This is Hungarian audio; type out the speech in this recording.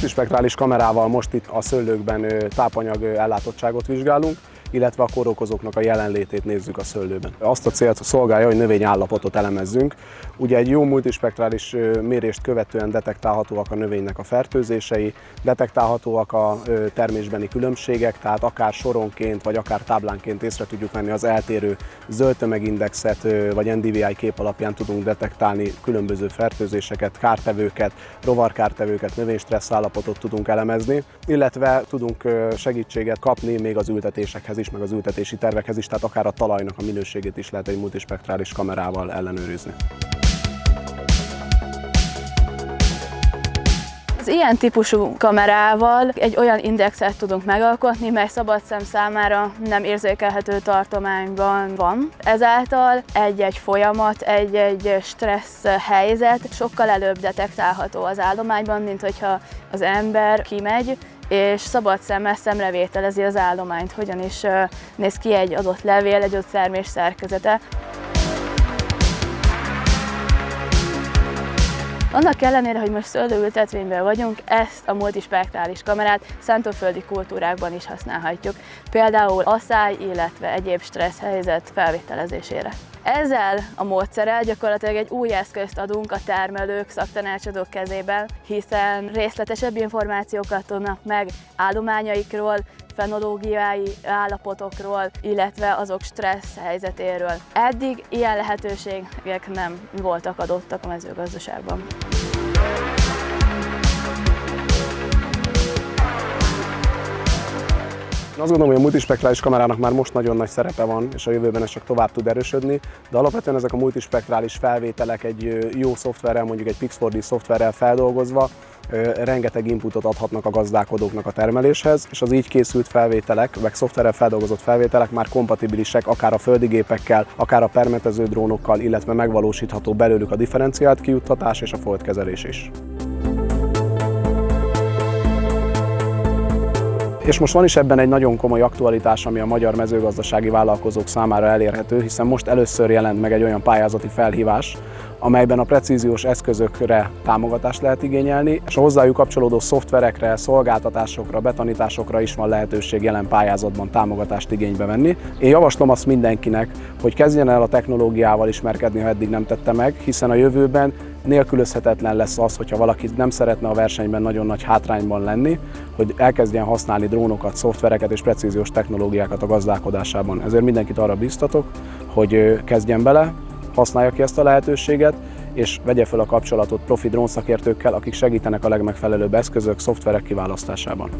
Multispektrális kamerával most itt a szőlőkben tápanyag ellátottságot vizsgálunk, illetve a kórokozóknak a jelenlétét nézzük a szőlőben. Azt a célt szolgálja, hogy növényállapotot elemezzünk. Ugye egy jó multispektrális mérést követően detektálhatóak a növénynek a fertőzései, detektálhatóak a termésbeni különbségek, tehát akár soronként vagy akár táblánként észre tudjuk venni az eltérő zöldtömegindexet, vagy NDVI kép alapján tudunk detektálni különböző fertőzéseket, kártevőket, rovarkártevőket, növénystressz állapotot tudunk elemezni, illetve tudunk segítséget kapni még az ültetésekhez is, meg az ültetési tervekhez is, tehát akár a talajnak a minőségét is lehet egy multispektrális kamerával ellenőrizni. Az ilyen típusú kamerával egy olyan indexet tudunk megalkotni, mely szabad szem számára nem érzékelhető tartományban van. Ezáltal egy-egy folyamat, egy-egy stressz helyzet sokkal előbb detektálható az állományban, mint hogyha az ember kimegy, és szabad szemmel szemrevételezi az állományt, hogyan is néz ki egy adott levél, egy adott termés szerkezete. Annak ellenére, hogy most szőlőültetvényben vagyunk, ezt a multispektrális kamerát szántóföldi kultúrákban is használhatjuk, például asszály, illetve egyéb stressz helyzet felvételezésére. Ezzel a módszerrel gyakorlatilag egy új eszközt adunk a termelők, szaktanácsadók kezében, hiszen részletesebb információkat tudnak meg állományaikról, fenológiai állapotokról, illetve azok stressz helyzetéről. Eddig ilyen lehetőségek nem voltak adottak a mezőgazdaságban. Azt gondolom, hogy a multispektrális kamerának már most nagyon nagy szerepe van, és a jövőben ez csak tovább tud erősödni, de alapvetően ezek a multispektrális felvételek egy jó szoftverrel, mondjuk egy Pix4D szoftverrel feldolgozva, rengeteg inputot adhatnak a gazdálkodóknak a termeléshez, és az így készült felvételek, vagy szoftverrel feldolgozott felvételek már kompatibilisek akár a földi gépekkel, akár a permetező drónokkal, illetve megvalósítható belőlük a differenciált kijuttatás és a foltkezelés is. És most van is ebben egy nagyon komoly aktualitás, ami a magyar mezőgazdasági vállalkozók számára elérhető, hiszen most először jelent meg egy olyan pályázati felhívás, amelyben a precíziós eszközökre támogatást lehet igényelni, és a hozzájuk kapcsolódó szoftverekre, szolgáltatásokra, betanításokra is van lehetőség jelen pályázatban támogatást igénybe venni. Én javaslom azt mindenkinek, hogy kezdjen el a technológiával ismerkedni, ha eddig nem tette meg, hiszen a jövőben nélkülözhetetlen lesz az, hogyha valaki nem szeretne a versenyben nagyon nagy hátrányban lenni, hogy elkezdjen használni drónokat, szoftvereket és precíziós technológiákat a gazdálkodásában. Ezért mindenkit arra biztatok, hogy kezdjen bele, használja ki ezt a lehetőséget, és vegye fel a kapcsolatot profi drónszakértőkkel, akik segítenek a legmegfelelőbb eszközök, szoftverek kiválasztásában.